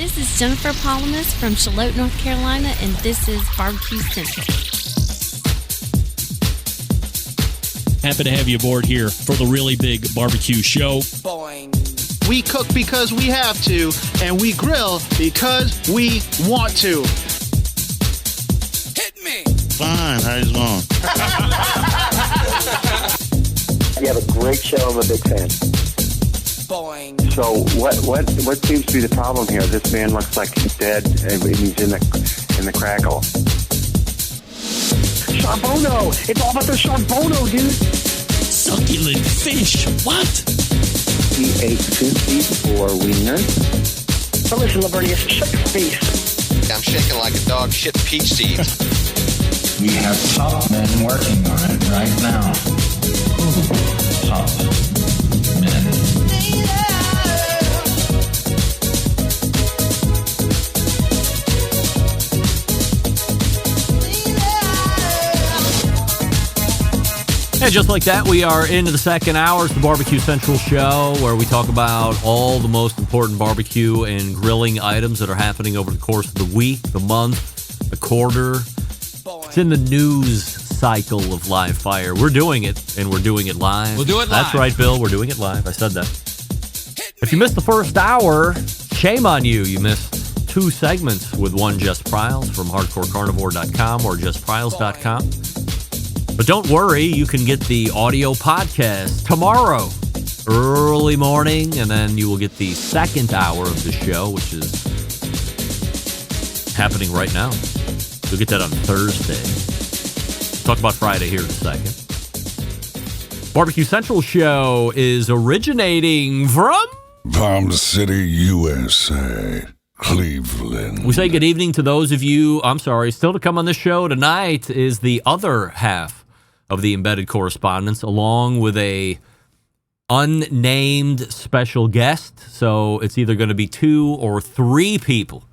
this is Jennifer Palamas from Charlotte, North Carolina, and this is Barbecue Central. Happy to have you aboard here for the Really Big Barbecue Show. Boing. We cook because we have to, and we grill because we want to. Hit me! Fine, how's it going? You have a great show. I'm a big fan. Boing. So what seems to be the problem here? This man looks like he's dead, and he's in the crackle. Charbono! It's all about the charbono, dude! Succulent fish. What? He ate 54 wieners. But listen, Lavernius, shut your face. I'm shaking like a dog shit peach seed. We have top men working on it right now. Top men. And just like that, we are into the second hour. It's the Barbecue Central Show, where we talk about all the most important barbecue and grilling items that are happening over the course of the week, the month, the quarter. It's in the news cycle of live fire. We're doing it, and we're doing it live. We'll do it live. That's right, Bill. We're doing it live. I said that. If you missed the first hour, shame on you. You missed two segments with one Jess Pryles from hardcorecarnivore.com or jesspryles.com. But don't worry, you can get the audio podcast tomorrow, early morning, and then you will get the second hour of the show, which is happening right now. You'll get that on Thursday. Talk about Friday here in a second. Barbecue Central Show is originating from Palm City, USA. Cleveland. We say good evening to those of you, still to come on this show tonight is the other half of the Embedded Correspondents, along with a unnamed special guest. So it's either going to be 2 or 3 people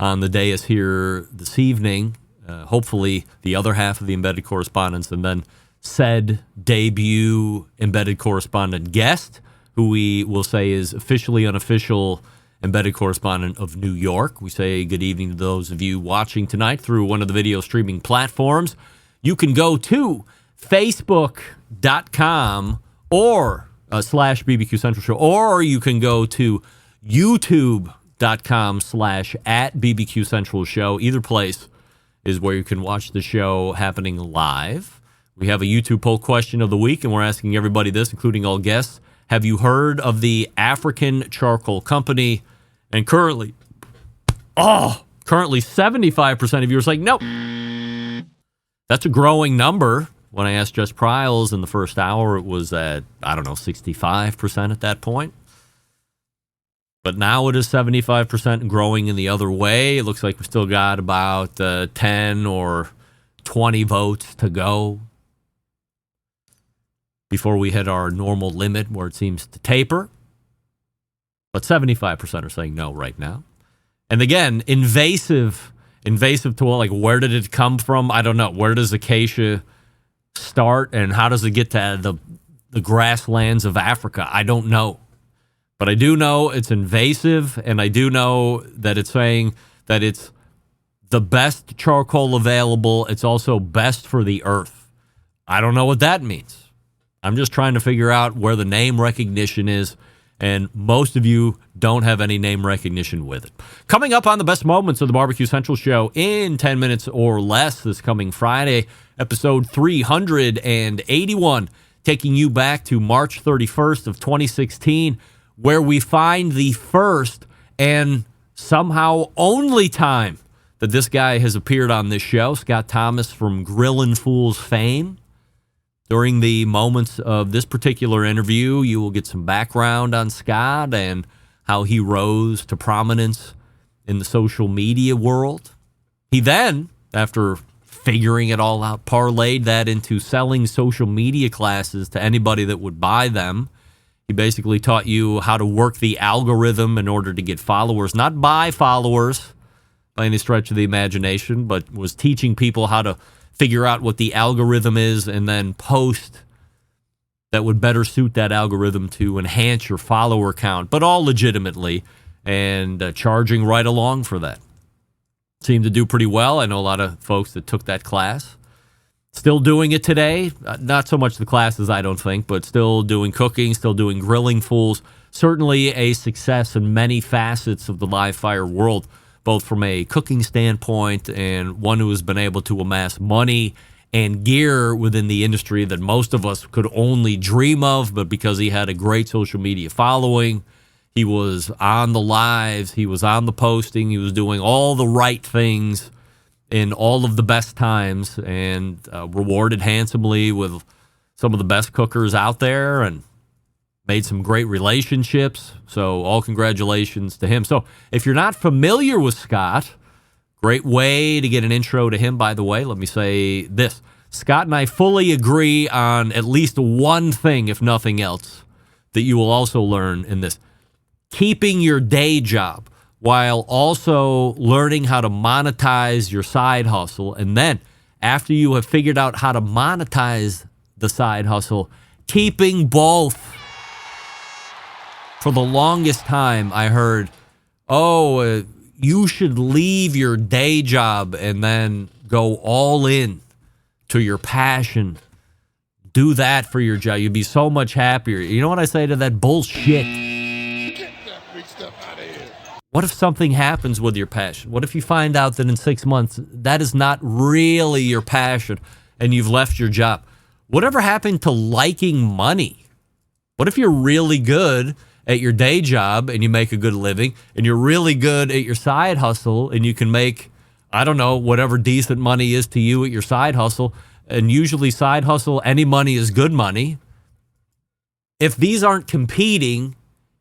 on the dais here this evening. Hopefully the other half of the Embedded Correspondents, and then said debut Embedded Correspondent guest, who we will say is officially unofficial Embedded Correspondent of New York. We say good evening to those of you watching tonight through one of the video streaming platforms. You can go to facebook.com or slash BBQ Central Show, or you can go to youtube.com slash at BBQ Central Show. Either place is where you can watch the show happening live. We have a YouTube poll question of the week, and we're asking everybody this, including all guests. Have you heard of the African Charcoal Company? And currently 75% of you are like, nope. That's a growing number. When I asked Jess Pryles in the first hour, it was at, 65% at that point. But now it is 75% growing in the other way. It looks like we still got about 10 or 20 votes to go before we hit our normal limit where it seems to taper. But 75% are saying no right now. And again, invasive to what, like, where did it come from? I don't know. Where does acacia start and how does it get to the grasslands of Africa? I don't know. But I do know it's invasive, and I do know that it's saying that it's the best charcoal available. It's also best for the earth. I don't know what that means. I'm just trying to figure out where the name recognition is, and most of you don't have any name recognition with it. Coming up on the best moments of the Barbecue Central Show in 10 minutes or less this coming Friday, episode 381, taking you back to March 31st of 2016, where we find the first and somehow only time that this guy has appeared on this show, Scott Thomas from Grillin' Fools fame. During the moments of this particular interview, you will get some background on Scott and how he rose to prominence in the social media world. He then, after figuring it all out, parlayed that into selling social media classes to anybody that would buy them. He basically taught you how to work the algorithm in order to get followers, not buy followers by any stretch of the imagination, but was teaching people how to figure out what the algorithm is and then post that would better suit that algorithm to enhance your follower count, but all legitimately. and charging right along for that. Seemed to do pretty well. I know a lot of folks that took that class. Still doing it today. Not so much the classes, I don't think, but still doing cooking, still doing grilling fools. Certainly a success in many facets of the live fire world, both from a cooking standpoint and one who has been able to amass money and gear within the industry that most of us could only dream of, but because he had a great social media following, he was on the lives, he was on the posting, he was doing all the right things in all of the best times, and rewarded handsomely with some of the best cookers out there and made some great relationships. So all congratulations to him. So if you're not familiar with Scott, great way to get an intro to him, by the way. Let me say this. Scott and I fully agree on at least one thing, if nothing else, that you will also learn in this. Keeping your day job while also learning how to monetize your side hustle. And then after you have figured out how to monetize the side hustle, keeping both. For the longest time, I heard, you should leave your day job and then go all in to your passion. Do that for your job. You'd be so much happier. You know what I say to that bullshit? Get that big stuff out of here. What if something happens with your passion? What if you find out that in 6 months, that is not really your passion and you've left your job? Whatever happened to liking money? What if you're really good at your day job and you make a good living, and you're really good at your side hustle and you can make, I don't know, whatever decent money is to you at your side hustle, and usually side hustle, any money is good money. If these aren't competing,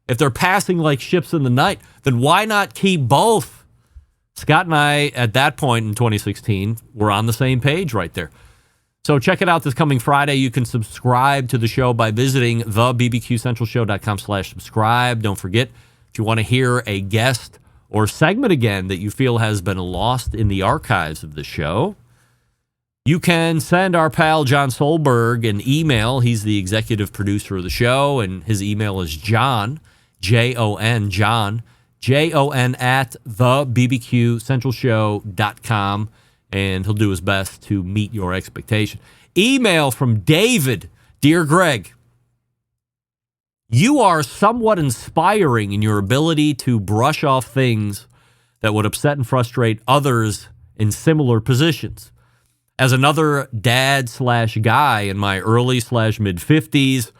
if they're passing like ships in the night, then why not keep both? Scott and I, at that point in 2016, were on the same page right there. So check it out this coming Friday. You can subscribe to the show by visiting thebbqcentralshow.com/subscribe. Don't forget, if you want to hear a guest or segment again that you feel has been lost in the archives of the show, you can send our pal John Solberg an email. He's the executive producer of the show, and his email is John, J-O-N, John, J-O-N at thebbqcentralshow.com. And he'll do his best to meet your expectation. Email from David. Dear Greg, you are somewhat inspiring in your ability to brush off things that would upset and frustrate others in similar positions. As another dad/guy in my early/mid-50s,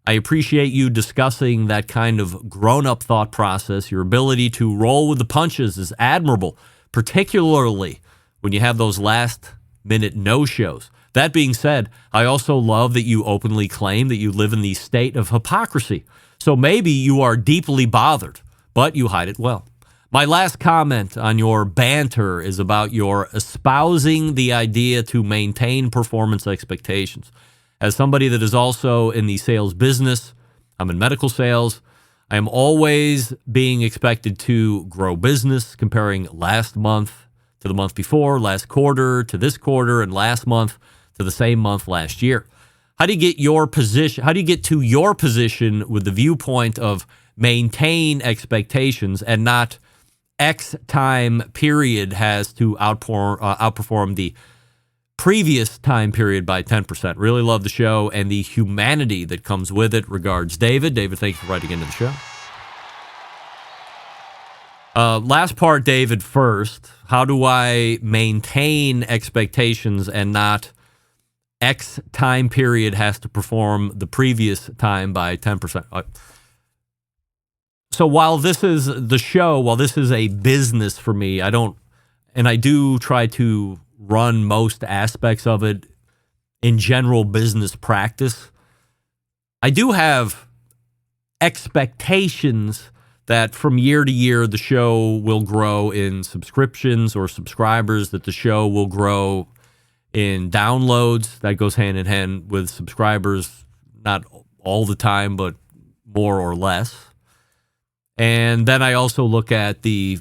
I appreciate you discussing that kind of grown-up thought process. Your ability to roll with the punches is admirable, particularly when you have those last-minute no-shows. That being said, I also love that you openly claim that you live in the state of hypocrisy. So maybe you are deeply bothered, but you hide it well. My last comment on your banter is about your espousing the idea to maintain performance expectations. As somebody that is also in the sales business, I'm in medical sales, I am always being expected to grow business, comparing last month to the month before, last quarter to this quarter, and last month to the same month last year. How do you get your position? How do you get to your position with the viewpoint of maintain expectations and not X time period has to outperform the previous time period by 10%? Really love the show and the humanity that comes with it. Regards, David. David, thank you for writing into the show. Last part, David, first. How do I maintain expectations and not X time period has to perform the previous time by 10%? So while this is the show, while this is a business for me, I do try to run most aspects of it in general business practice. I do have expectations that from year to year, the show will grow in subscriptions or subscribers, that the show will grow in downloads. That goes hand in hand with subscribers, not all the time, but more or less. And then I also look at the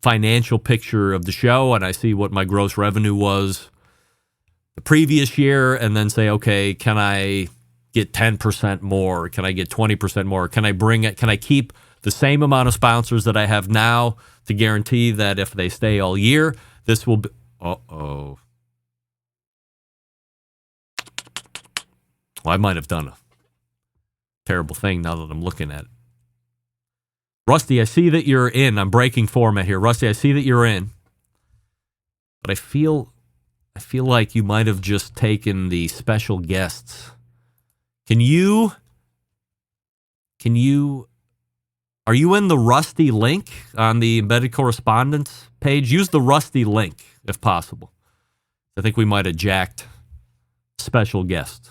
financial picture of the show, and I see what my gross revenue was the previous year, and then say, okay, can I get 10% more? Can I get 20% more? Can I keep the same amount of sponsors that I have now to guarantee that if they stay all year, this will be... Uh-oh. Well, I might have done a terrible thing now that I'm looking at it. Rusty, I see that you're in. I'm breaking format here. Rusty, I see that you're in. But I feel like you might have just taken the special guests. Are you in the Rusty link on the Embedded Correspondents page? Use the Rusty link if possible. I think we might have jacked special guest.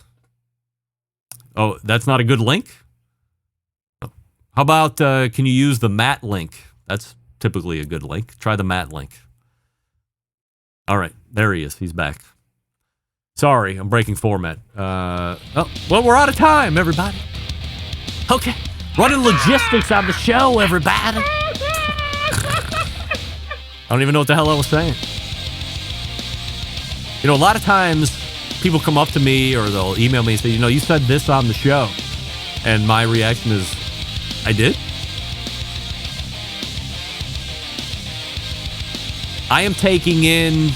Oh, that's not a good link? How about, can you use the Matt link? That's typically a good link. Try the Matt link. All right, there he is. He's back. Sorry, I'm breaking format. Well, we're out of time, everybody. Okay, running logistics on the show, everybody. I don't even know what the hell I was saying. You know, a lot of times people come up to me or they'll email me and say, you said this on the show. And my reaction is, I did? I am taking in,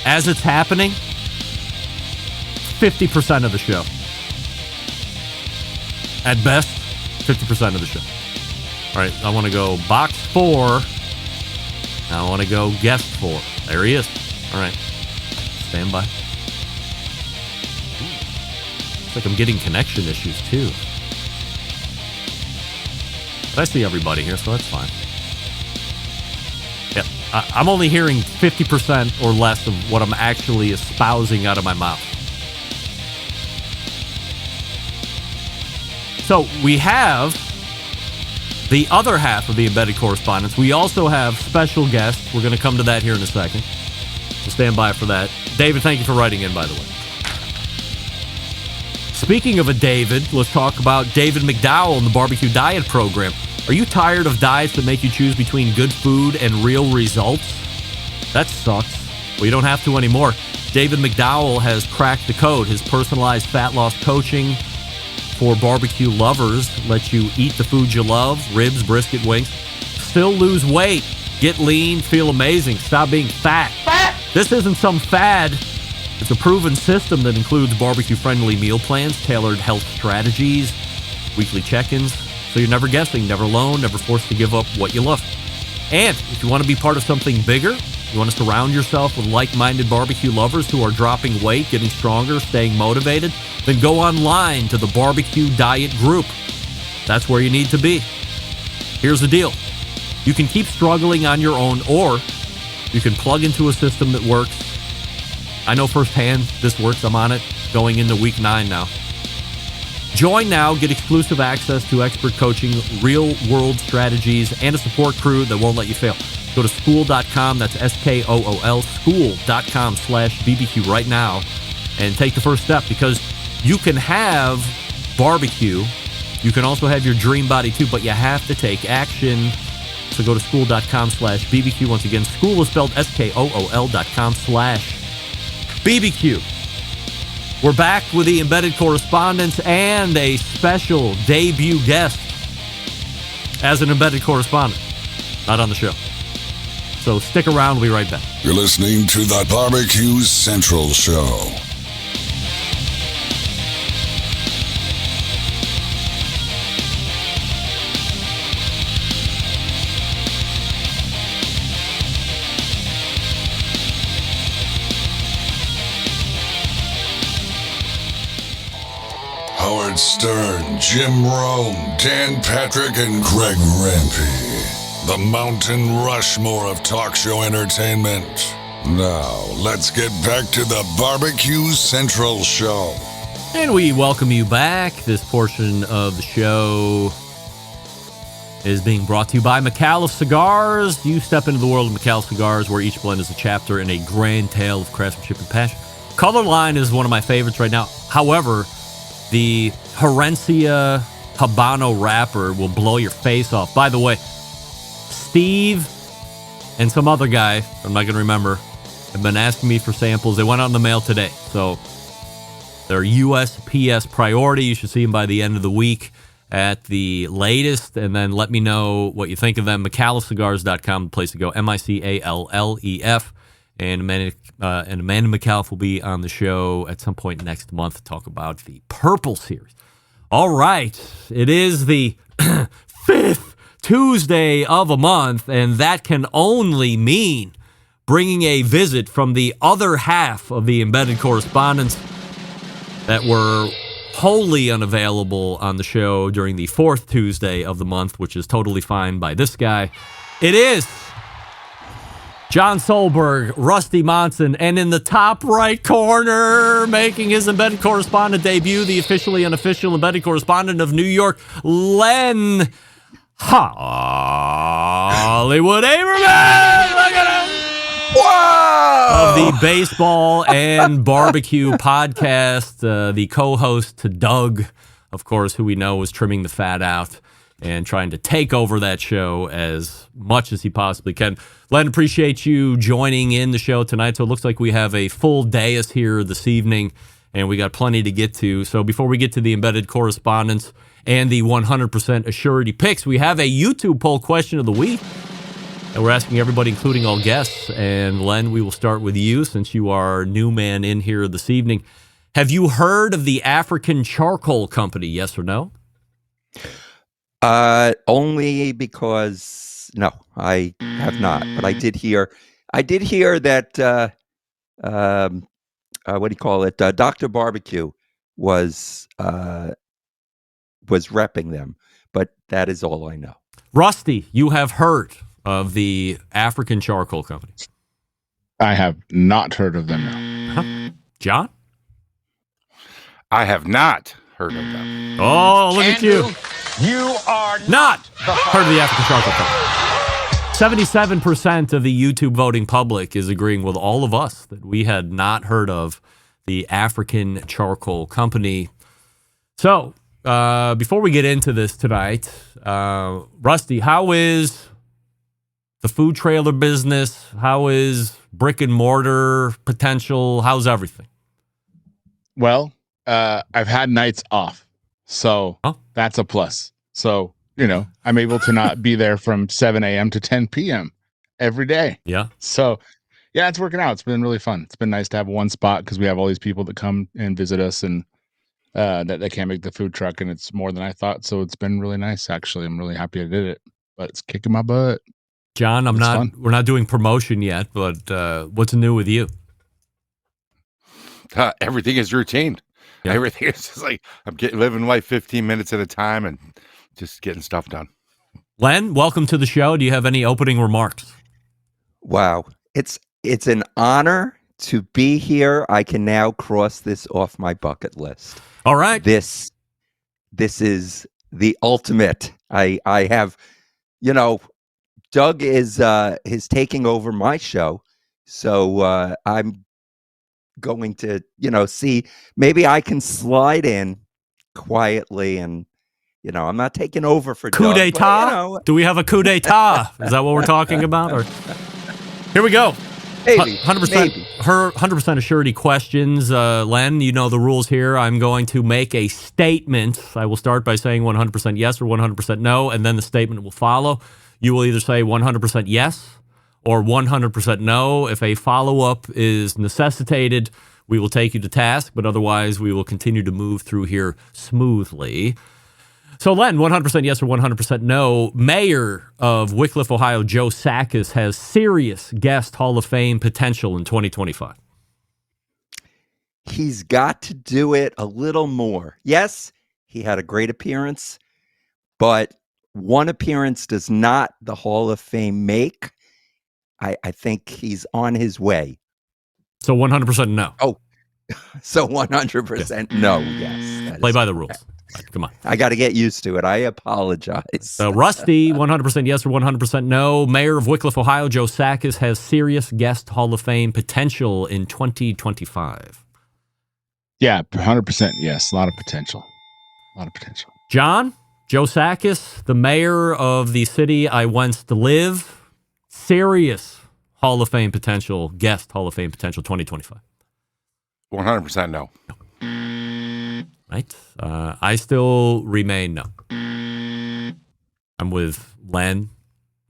as it's happening, 50% of the show. At best, 50% of the show. All right, I want to go box 4. I want to go guest 4. There he is. All right. Stand by. Looks like I'm getting connection issues, too. But I see everybody here, so that's fine. Yeah, I'm only hearing 50% or less of what I'm actually espousing out of my mouth. So we have the other half of the Embedded Correspondents. We also have special guests. We're going to come to that here in a second. So stand by for that. David, thank you for writing in, by the way. Speaking of a David, let's talk about David McDowell and the barbecue diet program. Are you tired of diets that make you choose between good food and real results? That sucks. Well, you don't have to anymore. David McDowell has cracked the code. His personalized fat loss coaching for barbecue lovers lets you eat the food you love, ribs, brisket, wings, still lose weight, get lean, feel amazing, stop being fat. This isn't some fad. It's a proven system that includes barbecue-friendly meal plans, tailored health strategies, weekly check-ins, so you're never guessing, never alone, never forced to give up what you love. And if you want to be part of something bigger, you want to surround yourself with like-minded barbecue lovers who are dropping weight, getting stronger, staying motivated, then go online to the Barbecue Diet Group. That's where you need to be. Here's the deal. You can keep struggling on your own, or you can plug into a system that works. I know firsthand this works. I'm on it going into week 9 now. Join now. Get exclusive access to expert coaching, real-world strategies, and a support crew that won't let you fail. Go to school.com. That's SKOOL. School.com/BBQ right now and take the first step, because you can have barbecue. You can also have your dream body too, but you have to take action. So go to school.com/BBQ. Once again, school is spelled SKOOL.com/BBQ. We're back with the Embedded Correspondents and a special debut guest as an Embedded Correspondent. Not on the show. So stick around. We'll be right back. You're listening to the Barbecue Central Show. Howard Stern, Jim Rome, Dan Patrick, and Greg Rempe. The Mountain Rushmore of talk show entertainment. Now, let's get back to the Barbecue Central Show. And we welcome you back. This portion of the show is being brought to you by McAuliffe Cigars. You step into the world of McAuliffe Cigars, where each blend is a chapter in a grand tale of craftsmanship and passion. Color Line is one of my favorites right now. However, the Herencia Habano wrapper will blow your face off. By the way, Steve and some other guy, I'm not going to remember, have been asking me for samples. They went out in the mail today. So they're USPS priority. You should see them by the end of the week. at the latest, and then let me know what you think of them. McAuliffeCigars.com, the place to go, MICALLEF. And Amanda McAuliffe will be on the show at some point next month to talk about the Purple Series. All right, it is the 5th Tuesday of a month, and that can only mean bringing a visit from the other half of the Embedded Correspondents that were wholly unavailable on the show during the 4th Tuesday of the month, which is totally fine by this guy. It is John Solberg, Rusty Monson, and in the top right corner, making his Embedded Correspondent debut, the officially unofficial Embedded Correspondent of New York, Len Hollywood Averman! Look at him! Whoa! Of the Baseball and Barbecue podcast, the co-host to Doug, of course, who we know was trimming the fat out and trying to take over that show as much as he possibly can. Len, appreciate you joining in the show tonight. So it looks like we have a full dais here this evening, and we got plenty to get to. So before we get to the Embedded Correspondence and the 100% Assurity picks, we have a YouTube poll question of the week. And we're asking everybody, including all guests. And Len, we will start with you since you are new man in here this evening. Have you heard of the African Charcoal Company, yes or no? Only because no, I have not. But I did hear that what do you call it? Dr. Barbecue was repping them, but that is all I know. Rusty, you have heard of the African Charcoal Company? I have not heard of them. No. Huh? John? I have not heard of them. Oh, look at you. You are not heard of the African Charcoal Company. 77% of the YouTube voting public is agreeing with all of us that we had not heard of the African Charcoal Company. So, before we get into this tonight, Rusty, how is the food trailer business? How is brick and mortar potential? How's everything? Well, I've had nights off, so that's a plus. So, I'm able to not be there from 7 a.m. to 10 p.m. every day. Yeah. So, yeah, it's working out. It's been really fun. It's been nice to have one spot because we have all these people that come and visit us and that they can't make the food truck, and it's more than I thought. So it's been really nice, actually. I'm really happy I did it, but it's kicking my butt. John, we're not doing promotion yet, but what's new with you? Everything is routine. Yeah. Everything is just like I'm living life 15 minutes at a time and just getting stuff done. Len, welcome to the show. Do you have any opening remarks? Wow. It's an honor to be here. I can now cross this off my bucket list. All right. This is the ultimate. I have, Doug is taking over my show. So I'm going to, see maybe I can slide in quietly and, I'm not taking over for coup Doug. d'etat? But, Do we have a coup d'etat? Is that what we're talking about? Or here we go. Maybe. 100%. Her 100% Assurity questions. Len, you know the rules here. I'm going to make a statement. I will start by saying 100% yes or 100% no, and then the statement will follow. You will either say 100% yes or 100% no. If a follow-up is necessitated, we will take you to task, but otherwise we will continue to move through here smoothly. So, Len, 100% yes or 100% no. Mayor of Wickliffe, Ohio, Joe Sakis, has serious guest Hall of Fame potential in 2025. He's got to do it a little more. Yes, he had a great appearance, but one appearance does not the Hall of Fame make. I think he's on his way. So 100% no. Oh, so 100% no, yes. Play by the rules. Right, come on. I got to get used to it. I apologize. So Rusty, 100% yes or 100% no. Mayor of Wickliffe, Ohio, Joe Sakis, has serious guest Hall of Fame potential in 2025. Yeah, 100% yes. A lot of potential. John, Joe Sakis, the mayor of the city I once live, serious Hall of Fame potential, guest Hall of Fame potential 2025. 100% no. Right. I still remain no. I'm with Len.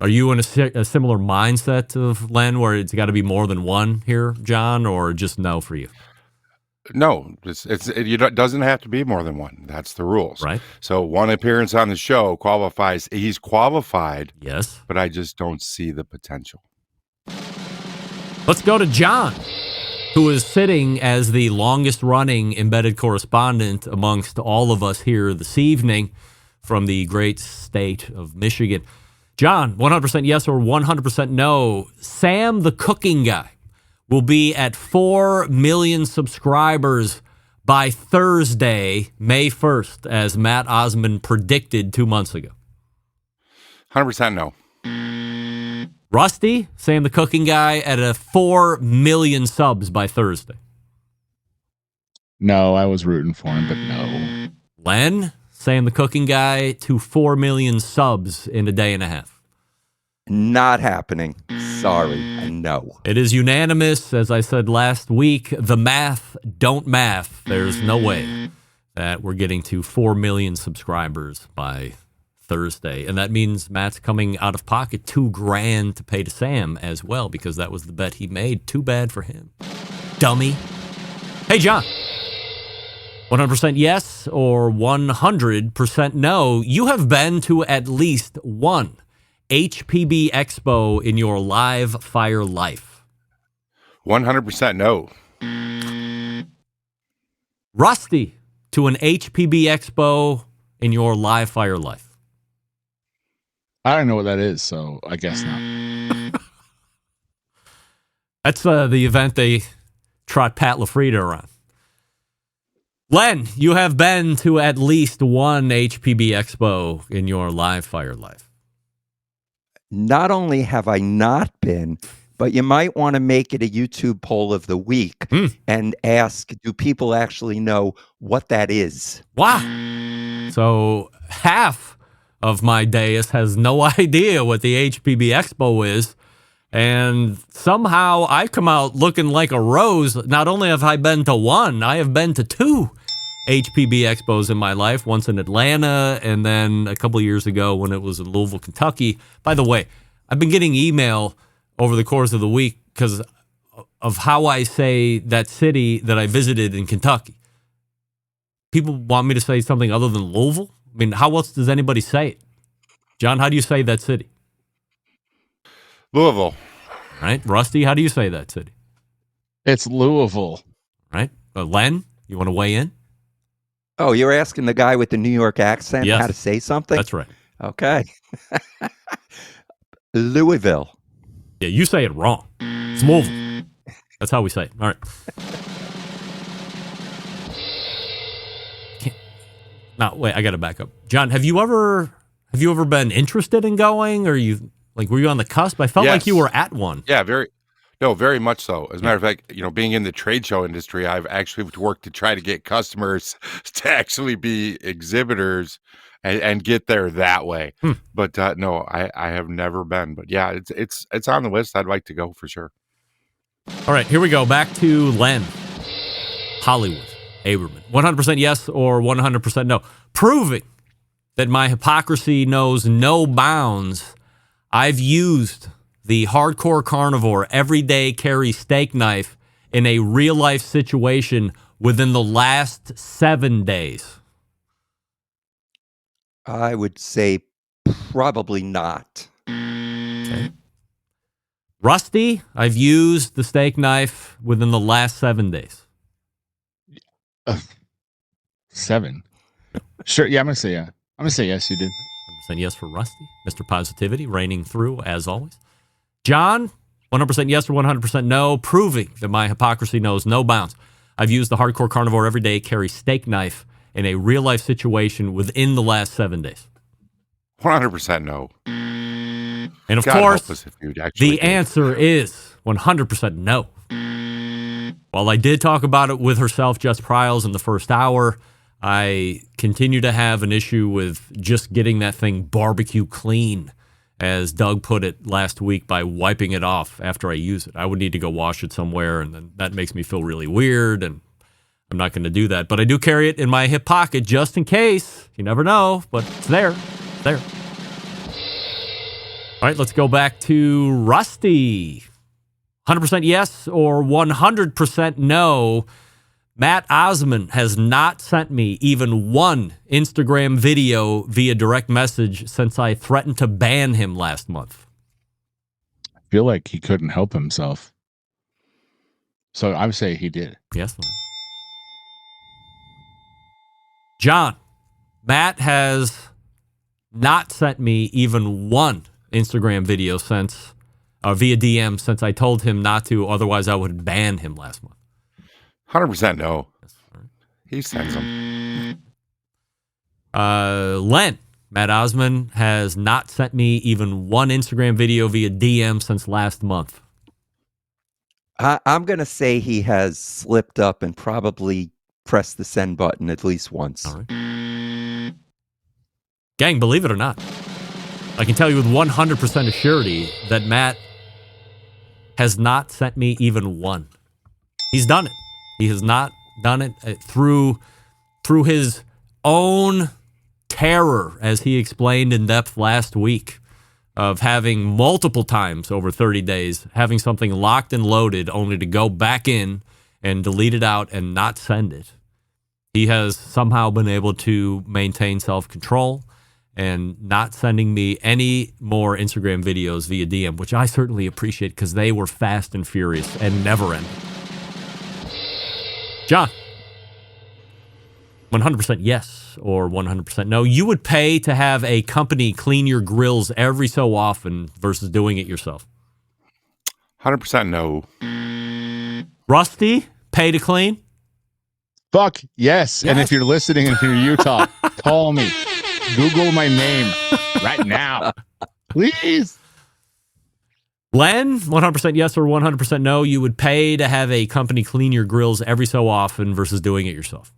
Are you in a similar mindset of Len, where it's got to be more than one here, John, or just no for you? No, it doesn't have to be more than one. That's the rules. Right. So one appearance on the show qualifies. He's qualified. Yes. But I just don't see the potential. Let's go to John, who is sitting as the longest running embedded correspondent amongst all of us here this evening from the great state of Michigan. John, 100% yes or 100% no. Sam the Cooking Guy will be at 4 million subscribers by Thursday, May 1st, as Matt Osmond predicted 2 months ago. 100% no. Rusty, Sam the Cooking Guy, at a 4 million subs by Thursday. No, I was rooting for him, but no. Len, Sam the Cooking Guy, to 4 million subs in a day and a half. Not happening. Sorry, no. It is unanimous. As I said last week, the math don't math. There's no way that we're getting to 4 million subscribers by Thursday. And that means Matt's coming out of pocket $2,000 to pay to Sam as well, because that was the bet he made. Too bad for him. Dummy. Hey, John. 100% yes or 100% no. You have been to at least one HPB Expo in your live fire life. 100% no. Rusty, to an HPB Expo in your live fire life. I don't know what that is, so I guess not. That's the event they trot Pat LaFrieda around. Len, you have been to at least one HPB Expo in your live fire life. Not only have I not been, but you might want to make it a YouTube poll of the week and ask, do people actually know what that is? Wow. So half of my dais has no idea what the HPB Expo is. And somehow I come out looking like a rose. Not only have I been to one, I have been to 2 HPB Expos in my life, once in Atlanta and then a couple of years ago when it was in Louisville, Kentucky. By the way, I've been getting email over the course of the week because of how I say that city that I visited in Kentucky. People want me to say something other than Louisville. I mean, how else does anybody say it? John, how do you say that city? Louisville. Right. Rusty, how do you say that city? It's Louisville. Right. Len, you want to weigh in? Oh, you're asking the guy with the New York accent Yes. how to say something? That's right. Okay. Louisville. Yeah, you say it wrong. It's Louisville. That's how we say it. All right. No, wait, I got to back up. John, have you ever been interested in going, or were you on the cusp? I felt like you were at one. Yeah, very much so. As a matter of fact, being in the trade show industry, I've actually worked to try to get customers to actually be exhibitors and get there that way. But no, I have never been. But yeah, it's on the list. I'd like to go for sure. All right, here we go. Back to Len. Hollywood. Aberman. 100% yes or 100% no. Proving that my hypocrisy knows no bounds, I've used the hardcore carnivore everyday carry steak knife in a real life situation within the last 7 days. I would say probably not. Okay. Rusty, I've used the steak knife within the last 7 days. 7. Sure. Yeah, I'm gonna say yeah. I'm gonna say yes. You did. 100% yes for Rusty. Mr. Positivity reigning through as always. John, 100% yes or 100% no, proving that my hypocrisy knows no bounds. I've used the hardcore carnivore everyday carry steak knife in a real life situation within the last 7 days. 100% no. And of God course, help us if you'd actually the do. answer is 100% no. While I did talk about it with herself, Jess Pryles, in the first hour, I continue to have an issue with just getting that thing barbecue clean, as Doug put it last week, by wiping it off after I use it. I would need to go wash it somewhere, and then that makes me feel really weird, and I'm not going to do that. But I do carry it in my hip pocket just in case. You never know, but it's there. It's there. All right, let's go back to Rusty. 100% yes or 100% no. Matt Osman has not sent me even one Instagram video via direct message since I threatened to ban him last month. I feel like he couldn't help himself. So I would say he did. Yes. John, Matt has not sent me even one Instagram video since via DM since I told him not to. Otherwise, I would ban him last month. 100% no. He sends them. Len, Matt Osman has not sent me even one Instagram video via DM since last month. I'm going to say he has slipped up and probably pressed the send button at least once. All right. Gang, believe it or not, I can tell you with 100% assurity that Matt has not sent me even one. He's done it. He has not done it through his own terror, as he explained in depth last week, of having multiple times over 30 days, having something locked and loaded only to go back in and delete it out and not send it. He has somehow been able to maintain self-control and not sending me any more Instagram videos via DM, which I certainly appreciate because they were fast and furious and never ending. John, 100% yes or 100% no. You would pay to have a company clean your grills every so often versus doing it yourself. 100% no. Rusty, pay to clean? Fuck yes. And if you're listening and you're Utah, call me. Google my name right now. Please. Len, 100% yes or 100% no. You would pay to have a company clean your grills every so often versus doing it yourself.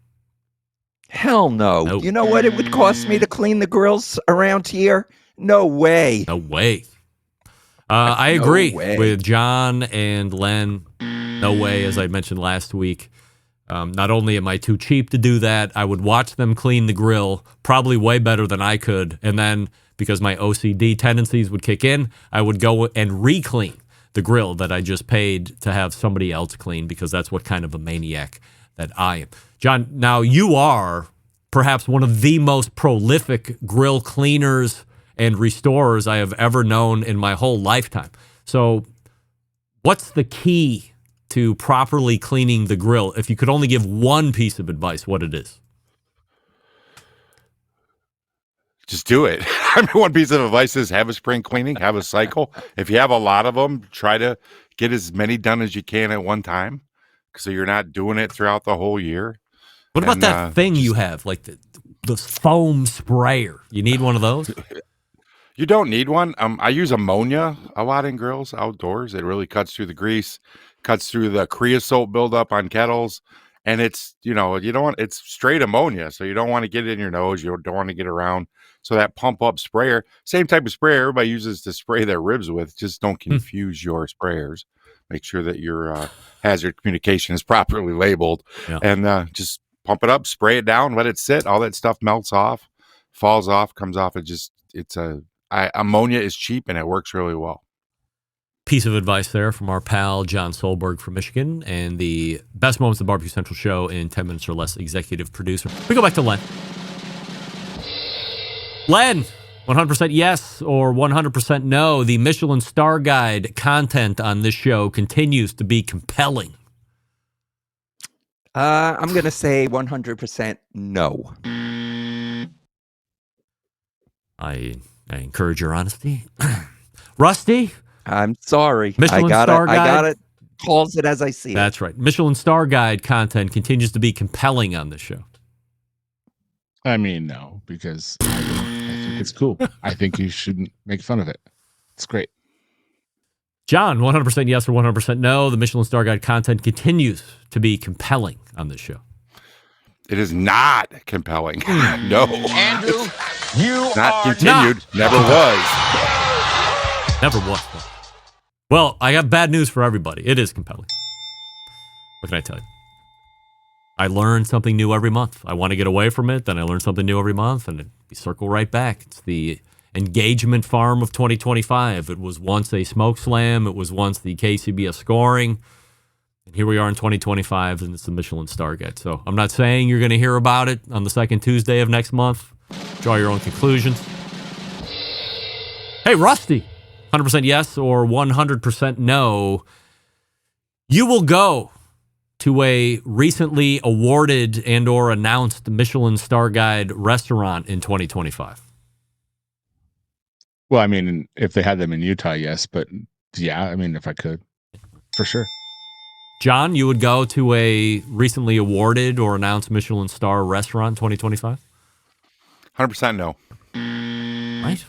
Hell no. Nope. You know what it would cost me to clean the grills around here? No way. No way. I agree with John and Len. No way, as I mentioned last week. Not only am I too cheap to do that, I would watch them clean the grill probably way better than I could. And then because my OCD tendencies would kick in, I would go and re-clean the grill that I just paid to have somebody else clean because that's what kind of a maniac that I am. John, now you are perhaps one of the most prolific grill cleaners and restorers I have ever known in my whole lifetime. So what's the key to properly cleaning the grill? If you could only give one piece of advice, what it is? Just do it. I mean, one piece of advice is have a spring cleaning, have a cycle. If you have a lot of them, try to get as many done as you can at one time, so you're not doing it throughout the whole year. What about that thing you have, like the foam sprayer? You need one of those? You don't need one. I use ammonia a lot in grills outdoors. It really cuts through the grease, cuts through the creosote buildup on kettles. And it's, you don't want, it's straight ammonia. So you don't want to get it in your nose. You don't want to get around. So that pump up sprayer, same type of sprayer everybody uses to spray their ribs with. Just don't confuse your sprayers. Make sure that your hazard communication is properly labeled and just pump it up, spray it down, let it sit. All that stuff melts off, falls off, comes off. Ammonia is cheap and it works really well. Piece of advice there from our pal John Solberg from Michigan and the Best Moments of the Barbecue Central show in 10 minutes or less executive producer. We go back to Len. Len, 100% yes or 100% no. The Michelin Star Guide content on this show continues to be compelling. I'm going to say 100% no. I encourage your honesty. Rusty? I'm sorry. Michelin Star Guide. I got it. Calls it as I see it. That's right. Michelin Star Guide content continues to be compelling on this show. I mean, no, because I think it's cool. I think you shouldn't make fun of it. It's great. John, 100% yes or 100% no. The Michelin Star Guide content continues to be compelling on this show. It is not compelling. No. Andrew, you not are continued. Not. Never was. Never was. Well, I got bad news for everybody. It is compelling. What can I tell you? I learn something new every month. I want to get away from it, then I learn something new every month, and we circle right back. It's the engagement farm of 2025. It was once a smoke slam. It was once the KCBS scoring. And here we are in 2025, and it's the Michelin Stargate. So I'm not saying you're going to hear about it on the second Tuesday of next month. Draw your own conclusions. Hey, Rusty, 100% yes or 100% no. You will go to a recently awarded and or announced Michelin Star Guide restaurant in 2025. Well, I mean, if they had them in Utah, yes. But yeah, I mean, if I could, for sure. John, you would go to a recently awarded or announced Michelin Star restaurant in 2025? 100% no. Right.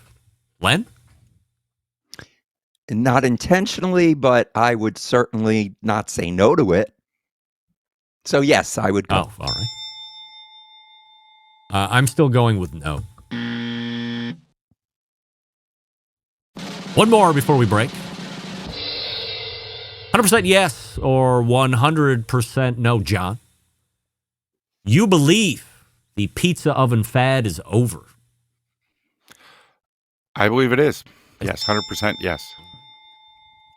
Len? Not intentionally, but I would certainly not say no to it. So, yes, I would go. Oh, all right. I'm still going with no. One more before we break. 100% yes or 100% no, John. You believe the pizza oven fad is over. I believe it is. Yes, 100% yes.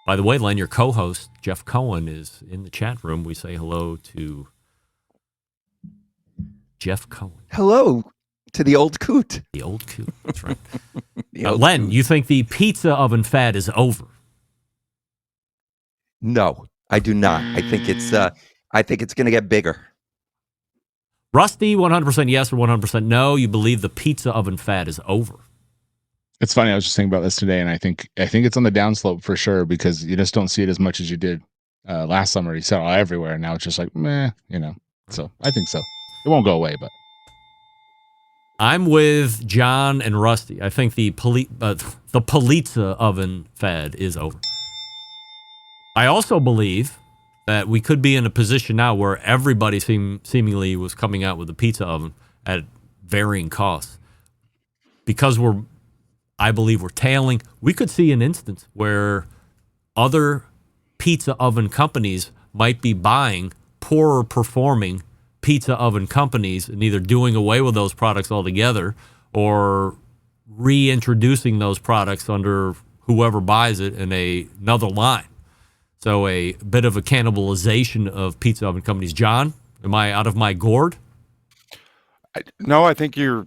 By the way, Len, your co-host, Jeff Cohen, is in the chat room. We say hello to Jeff Cohen. Hello to the old coot. The old coot, that's right. Len, you think the pizza oven fad is over? No, I do not. I think it's going to get bigger. Rusty, 100% yes or 100% no. You believe the pizza oven fad is over. It's funny. I was just thinking about this today, and I think it's on the downslope for sure because you just don't see it as much as you did last summer. You saw it everywhere, and now it's just like meh, So I think so. It won't go away, but I'm with John and Rusty. I think the pizza oven fad is over. I also believe that we could be in a position now where everybody seemingly was coming out with a pizza oven at varying costs because I believe we're tailing. We could see an instance where other pizza oven companies might be buying poorer performing pizza oven companies and either doing away with those products altogether or reintroducing those products under whoever buys it in another line. So a bit of a cannibalization of pizza oven companies. John, am I out of my gourd? No, I think I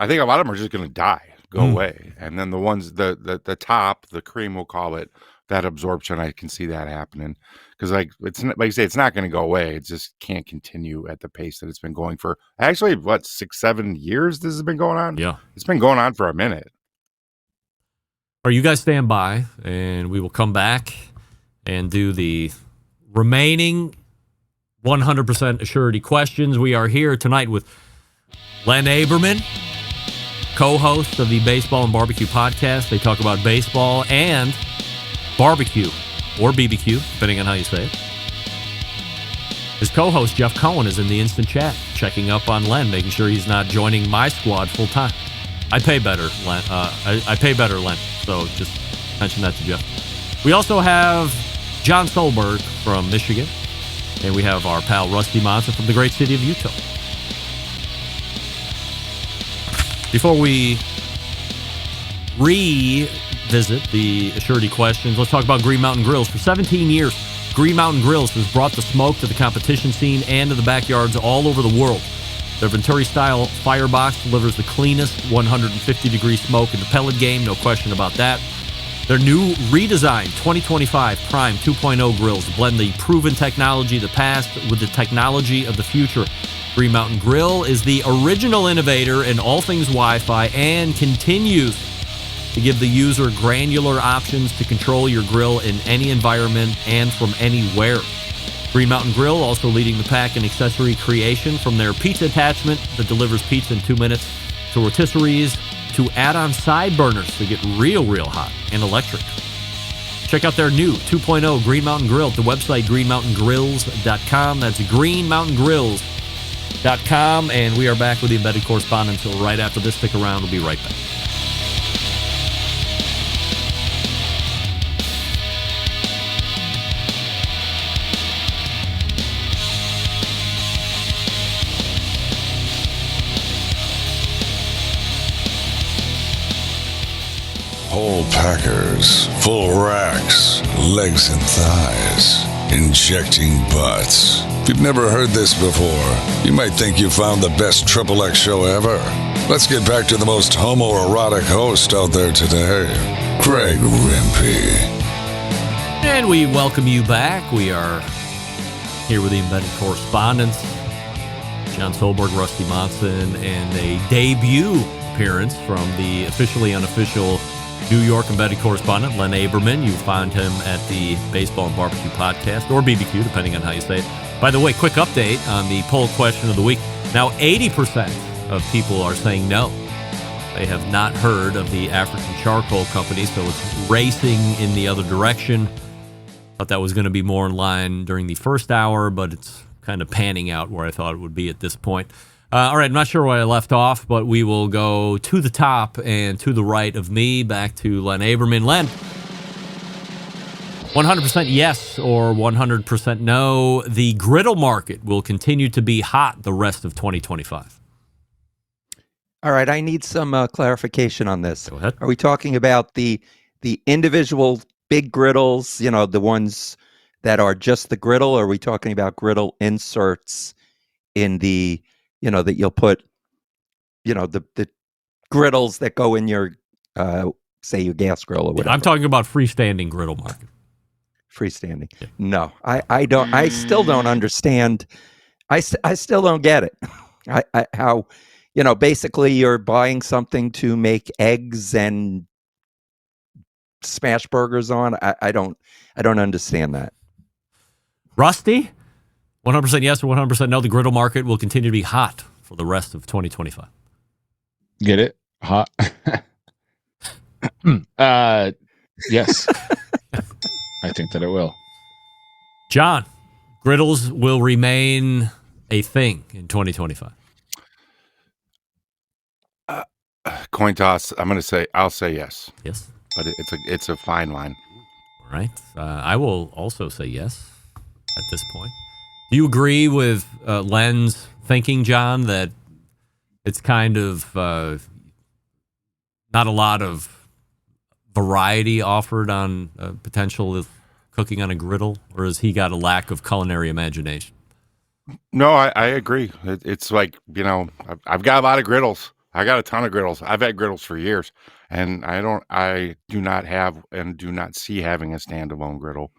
think a lot of them are just going to die. Go away, and then the ones the top, the cream, we'll call it, that absorption, I can see that happening because it's like you say, it's not going to go away. It just can't continue at the pace that it's been going for. Actually, 6-7 years this has been going on. Yeah, it's been going on for a minute. Or you guys stand by, and we will come back and do the remaining 100% assurity questions. We are here tonight with Len Aberman, co-host of the Baseball and Barbecue podcast. They talk about baseball and barbecue, or BBQ, depending on how you say it. His co-host, Jeff Cohen, is in the instant chat, checking up on Len, making sure he's not joining my squad full time. I pay better, Len. I pay better, Len. So just mention that to Jeff. We also have John Solberg from Michigan, and we have our pal Rusty Monson from the great city of Utah. Before we revisit the assurity questions, let's talk about Green Mountain Grills. For 17 years, Green Mountain Grills has brought the smoke to the competition scene and to the backyards all over the world. Their Venturi-style firebox delivers the cleanest 150-degree smoke in the pellet game, no question about that. Their new redesigned 2025 Prime 2.0 grills blend the proven technology of the past with the technology of the future. Green Mountain Grill is the original innovator in all things Wi-Fi and continues to give the user granular options to control your grill in any environment and from anywhere. Green Mountain Grill also leading the pack in accessory creation, from their pizza attachment that delivers pizza in 2 minutes to rotisseries to add-on side burners to get real hot and electric. Check out their new 2.0 Green Mountain Grill at the website greenmountaingrills.com. That's greenmountaingrills.com. And we are back with the Embedded Correspondents right after this. Stick around. We'll be right back. full packers, full racks, legs and thighs, injecting butts. If you've never heard this before, you might think you found the best XXX show ever. Let's get back to the most homoerotic host out there today, Greg Rempe. And we welcome you back. We are here with the Embedded Correspondents, John Solberg, Rusty Monson, and a debut appearance from the officially unofficial New York Embedded Correspondent, Len Aberman. You find him at the Baseball and Barbecue Podcast, or BBQ, depending on how you say it. By the way, quick update on the poll question of the week. Now, 80% of people are saying no. They have not heard of the African Charcoal Company, so it's racing in the other direction. Thought that was going to be more in line during the first hour, but it's kind of panning out where I thought it would be at this point. All right, I'm not sure where I left off, but we will go to the top and to the right of me, back to Len Aberman. Len, 100% yes or 100% no, the griddle market will continue to be hot the rest of 2025. All right, I need some clarification on this. Go ahead. Are we talking about the individual big griddles, the ones that are just the griddle, or are we talking about griddle inserts in the, that you'll put, the griddles that go in your, say, your gas grill or whatever? I'm talking about freestanding griddle market. Freestanding. Yeah. No, I don't. I still don't understand. I still don't get it. How, basically you're buying something to make eggs and smash burgers on. I don't understand that. Rusty, 100% yes or 100% no, the griddle market will continue to be hot for the rest of 2025. Get it? Hot. Yes. I think that it will. John, griddles will remain a thing in 2025. Coin toss. I'll say yes. Yes. But it's a fine line. All right. I will also say yes at this point. Do you agree with Len's thinking, John, that it's kind of not a lot of variety offered on potential of cooking on a griddle, or has he got a lack of culinary imagination? No, I agree. It's like, I've got a lot of griddles. I got a ton of griddles. I've had griddles for years, and I do not have and do not see having a standalone griddle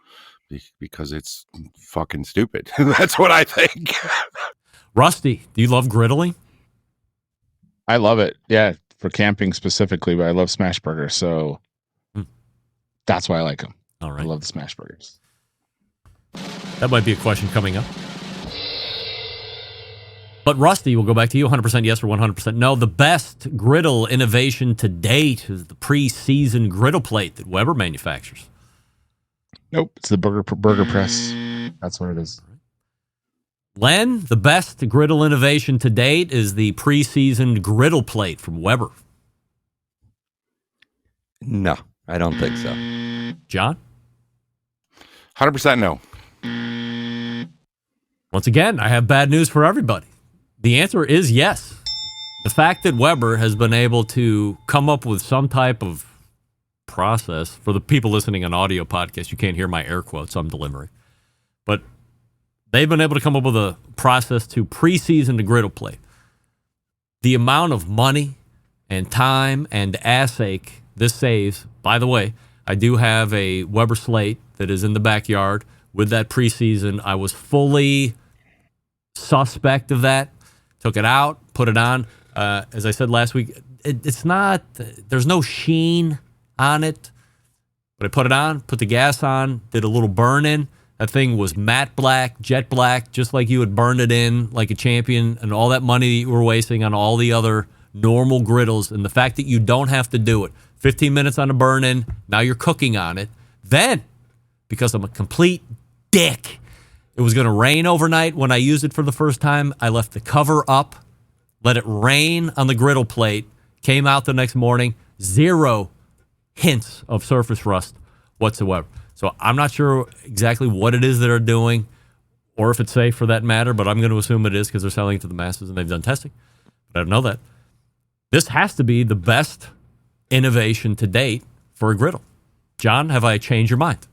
because it's fucking stupid. That's what I think. Rusty, do you love griddling? I love it. Yeah, for camping specifically, but I love smash burgers, so that's why I like them. All right. I love the smash burgers. That might be a question coming up. But Rusty, we'll go back to you, 100% yes or 100% no. The best griddle innovation to date is the pre-seasoned griddle plate that Weber manufactures. Nope, it's the burger press. That's what it is. Len, the best griddle innovation to date is the pre-seasoned griddle plate from Weber. No, I don't think so. John? 100% no. Once again, I have bad news for everybody. The answer is yes. The fact that Weber has been able to come up with some type of process, for the people listening on audio podcast, you can't hear my air quotes I'm delivering, but they've been able to come up with a process to pre-season the griddle plate. The amount of money and time and ass ache this saves. By the way, I do have a Weber slate that is in the backyard with that preseason. I was fully suspect of that. Took it out, put it on. As I said last week, it's not, there's no sheen on it. But I put it on, put the gas on, did a little burn in. That thing was matte black, jet black, just like you would burn it in like a champion, and all that money that you were wasting on all the other normal griddles. And the fact that you don't have to do it. 15 minutes on a burn in, now you're cooking on it. Then, because I'm a complete dick, it was going to rain overnight when I used it for the first time. I left the cover up, let it rain on the griddle plate, came out the next morning, 0 hints of surface rust whatsoever. So I'm not sure exactly what it is that they're doing or if it's safe for that matter, but I'm going to assume it is because they're selling it to the masses and they've done testing. But I don't know that. This has to be the best innovation to date for a griddle. John, have I changed your mind?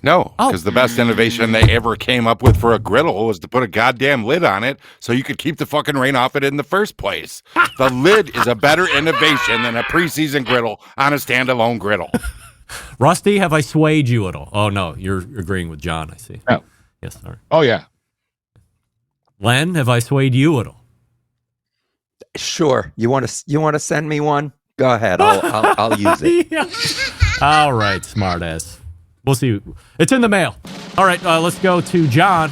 No, because the best innovation they ever came up with for a griddle was to put a goddamn lid on it so you could keep the fucking rain off it in the first place. The lid is a better innovation than a preseason griddle on a standalone griddle. Rusty, have I swayed you at all? Oh, no, you're agreeing with John, I see. No. Yes, all right. Oh, yeah. Len, have I swayed you at all? Sure. You want to send me one? Go ahead. I'll use it. Yeah. All right, smartass. We'll see. It's in the mail. All right, let's go to John.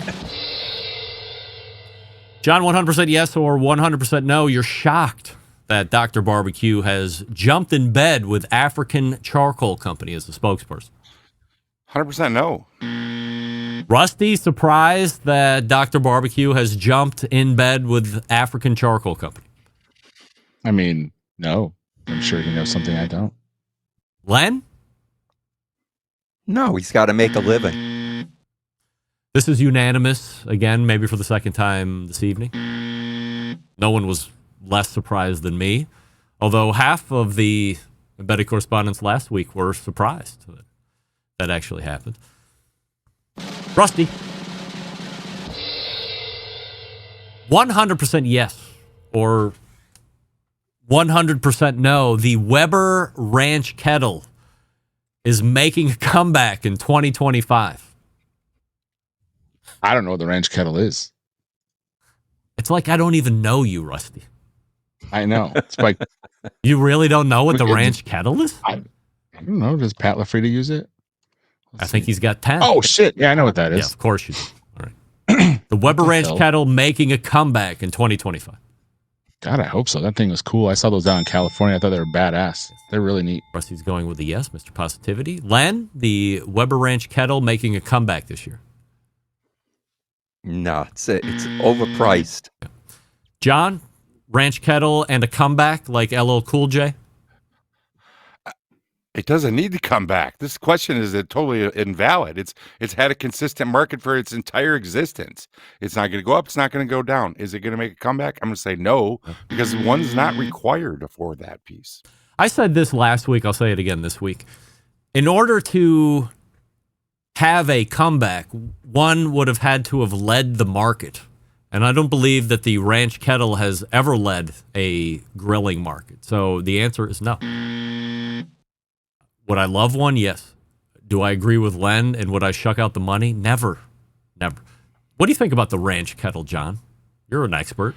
John, 100% yes or 100% no. You're shocked that Dr. Barbecue has jumped in bed with African Charcoal Company as the spokesperson. 100% no. Rusty, surprised that Dr. Barbecue has jumped in bed with African Charcoal Company. I mean, no. I'm sure he knows something I don't. Len? No, he's got to make a living. This is unanimous, again, maybe for the second time this evening. No one was less surprised than me, although half of the Embedded Correspondents last week were surprised that that actually happened. Rusty. 100% yes or 100% no. The Weber Ranch Kettle is making a comeback in 2025. I don't know what the ranch kettle is. It's like I don't even know you, Rusty. I know. It's like you really don't know what the ranch kettle is? I don't know. Does Pat LaFrida use it? I think he's got 10. Oh, shit. Yeah, I know what that is. Yeah, of course you do. All right. The Weber Ranch Kettle making a comeback in 2025. God, I hope so. That thing was cool. I saw those down in California. I thought they were badass. They're really neat. Rusty's going with a yes, Mr. Positivity. Len, the Weber Ranch Kettle making a comeback this year. No, it's overpriced. John, Ranch Kettle and a comeback like LL Cool J? It doesn't need to come back. This question is totally invalid. It's had a consistent market for its entire existence. It's not going to go up. It's not going to go down. Is it going to make a comeback? I'm going to say no, because one's not required for that piece. I said this last week. I'll say it again this week. In order to have a comeback, one would have had to have led the market. And I don't believe that the Ranch Kettle has ever led a grilling market. So the answer is no. Would I love one? Yes. Do I agree with Len? And would I shuck out the money? Never. Never. What do you think about the Ranch Kettle, John? You're an expert.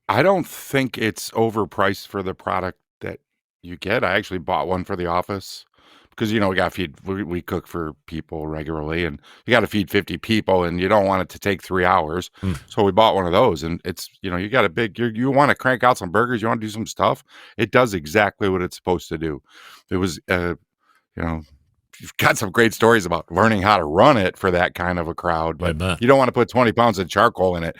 I don't think it's overpriced for the product that you get. I actually bought one for the office because, we got to feed, we cook for people regularly, and you got to feed 50 people, and you don't want it to take 3 hours. So we bought one of those, and it's, you got a big, you want to crank out some burgers, you want to do some stuff. It does exactly what it's supposed to do. It was, you've got some great stories about learning how to run it for that kind of a crowd, but you don't want to put 20 pounds of charcoal in it.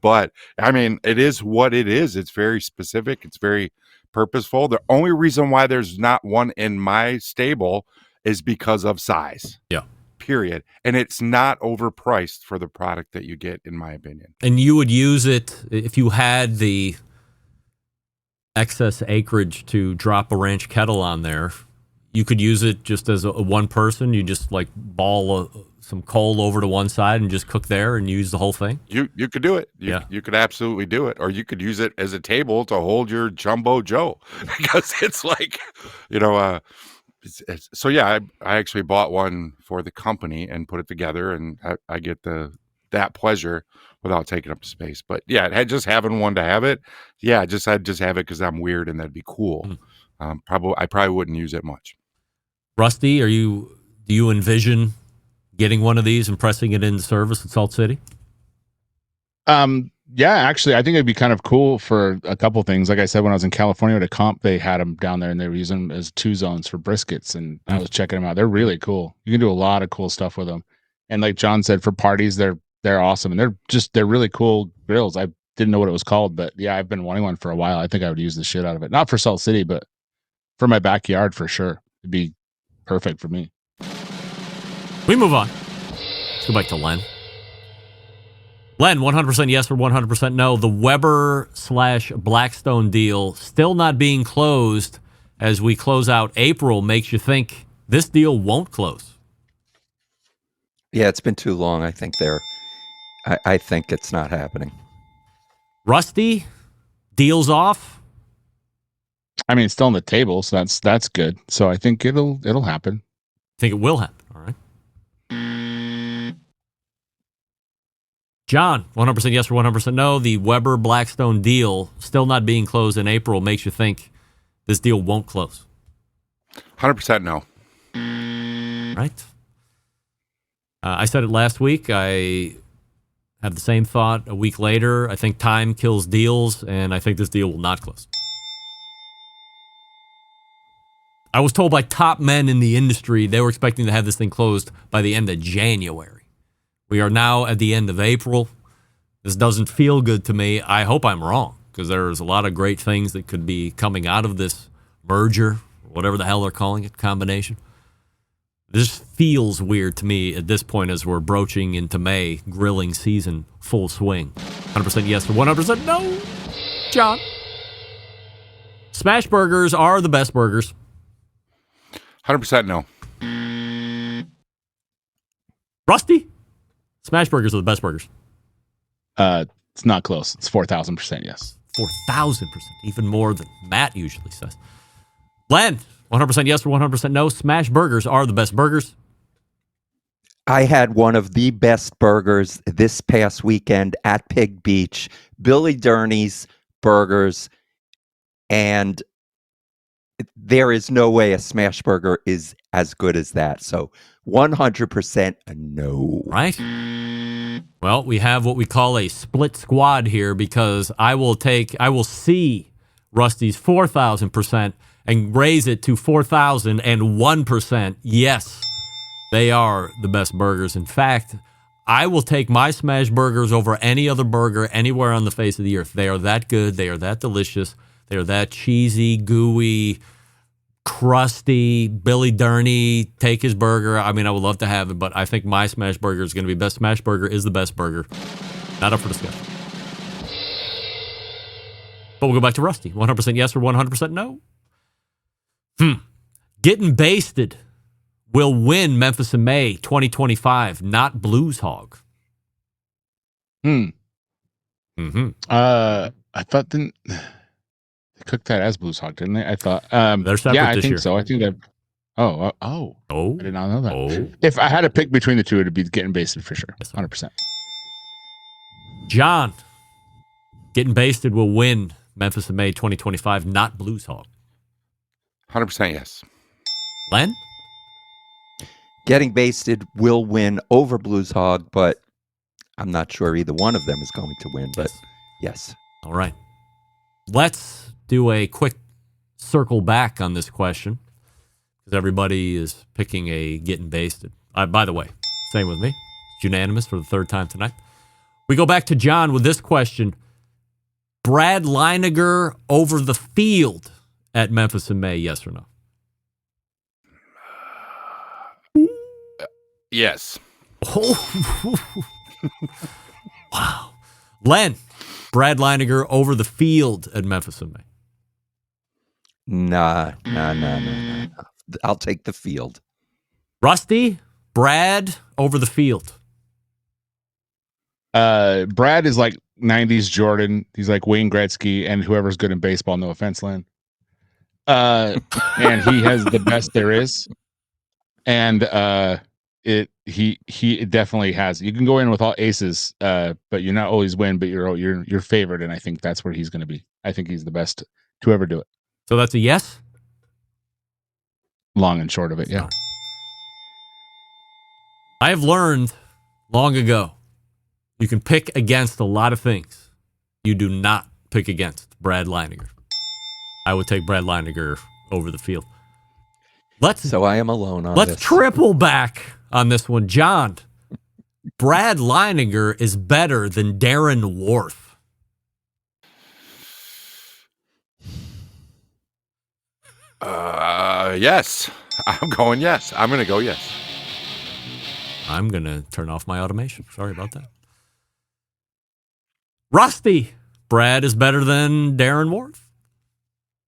but I mean, it is what it is. It's very specific. It's very purposeful. The only reason why there's not one in my stable is because of size. Yeah. Period. And it's not overpriced for the product that you get, in my opinion. And you would use it if you had the excess acreage to drop a Ranch Kettle on there. You could use it just as a one person. You just like ball some coal over to one side and just cook there and use the whole thing. You could do it. You could absolutely do it. Or you could use it as a table to hold your Jumbo Joe, because it's like, so yeah, I actually bought one for the company and put it together, and I get that pleasure without taking up space. But yeah, just having one to have it. Yeah, I'd just have it because I'm weird and that'd be cool. I probably wouldn't use it much. Rusty, do you envision getting one of these and pressing it into service at Salt City? Yeah, actually, I think it'd be kind of cool for a couple things. Like I said, when I was in California at a comp, they had them down there and they were using them as 2 zones for briskets, and I was checking them out. They're really cool. You can do a lot of cool stuff with them. And like John said, for parties, they're awesome, and they're really cool grills. I didn't know what it was called, but yeah, I've been wanting one for a while. I think I would use the shit out of it. Not for Salt City, but for my backyard for sure. It'd be perfect for me. We move on. Let's go back to Len. Len, 100% yes or 100% no. The Weber/Blackstone deal still not being closed as we close out April makes you think this deal won't close. Yeah, it's been too long. I think I think it's not happening. Rusty, deals off. I mean, it's still on the table, so that's good. So I think it'll happen. Think it will happen. All right. John, 100% yes or 100% no. The Weber-Blackstone deal still not being closed in April makes you think this deal won't close. 100% no. Right. I said it last week. I have the same thought a week later. I think time kills deals, and I think this deal will not close. I was told by top men in the industry they were expecting to have this thing closed by the end of January. We are now at the end of April. This doesn't feel good to me. I hope I'm wrong, because there's a lot of great things that could be coming out of this merger, whatever the hell they're calling it, combination. This feels weird to me at this point as we're broaching into May, grilling season, full swing. 100% yes or 100% no. John. Smash burgers are the best burgers. 100% no. Rusty? Smash burgers are the best burgers. It's not close. It's 4,000% yes. 4,000%, even more than Matt usually says. Len, 100% yes or 100% no. Smash burgers are the best burgers. I had one of the best burgers this past weekend at Pig Beach, Billy Durney's Burgers, and there is no way a smash burger is as good as that. So 100% no. Right? Well, we have what we call a split squad here, because I will see Rusty's 4,000% and raise it to 4,001%. Yes, they are the best burgers. In fact, I will take my smash burgers over any other burger anywhere on the face of the earth. They are that good. They are that delicious. They are that cheesy, gooey, crusty. Billy Durney, take his burger. I mean, I would love to have it, but I think my smash burger is going to be best. Smash burger is the best burger. Not up for discussion. But we'll go back to Rusty. 100% yes or 100% no? Getting basted will win Memphis in May 2025, not Blues Hog. I thought they cooked that as Blues Hog, didn't they? I thought. They're separate yeah, I this think year. so. I think that. Oh! I did not know that. If I had to pick between the two, it'd be getting basted for sure. 100%. John, getting basted will win Memphis in May 2025, not Blues Hog. 100% yes. Len? Getting basted will win over Blues Hog, but I'm not sure either one of them is going to win. But yes. All right. Let's do a quick circle back on this question, because everybody is picking a getting basted. By the way, same with me. It's unanimous for the third time tonight. We go back to John with this question. Brad Leiniger over the field at Memphis in May, yes or no? Yes. Oh. Wow. Len, Brad Leiniger over the field at Memphis in May. Nah. I'll take the field. Rusty, Brad over the field. Brad is like 90s Jordan. He's like Wayne Gretzky and whoever's good in baseball. No offense, Len. And he has the best there is. And he definitely has. You can go in with all aces, but you're not always win, but you're favored, and I think that's where he's going to be. I think he's the best to ever do it. So that's a yes? Long and short of it, yeah. I have learned long ago you can pick against a lot of things. You do not pick against Brad Leiniger. I would take Brad Leiniger over the field. So I am alone on let's this. triple back on this one. John, Brad Leiniger is better than Darren Worth. Yes. I'm going yes. I'm going to go yes. I'm going to turn off my automation. Sorry about that. Rusty, Brad is better than Darren Worth?